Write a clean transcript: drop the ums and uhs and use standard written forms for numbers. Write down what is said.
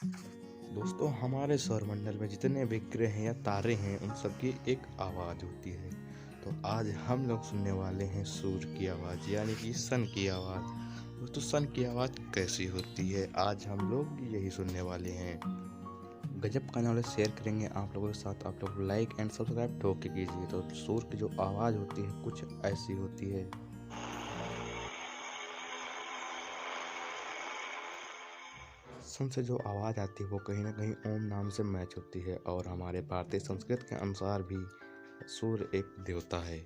दोस्तों, हमारे सौरमंडल में जितने भी ग्रह या तारे हैं उन सबकी एक आवाज़ होती है। तो आज हम लोग सुनने वाले हैं सूर्य की आवाज़ यानी कि सन की आवाज़। दोस्तों, सन की आवाज़ कैसी होती है आज हम लोग यही सुनने वाले हैं। गजब का नॉलेज शेयर करेंगे आप लोगों के साथ। आप लोग लाइक एंड सब्सक्राइब ठोक के कीजिए। तो सूर्य की जो आवाज़ होती है कुछ ऐसी होती है। सन से जो आवाज़ आती है वो कहीं ना कहीं ओम नाम से मैच होती है और हमारे भारतीय संस्कृत के अनुसार भी सूर्य एक देवता है।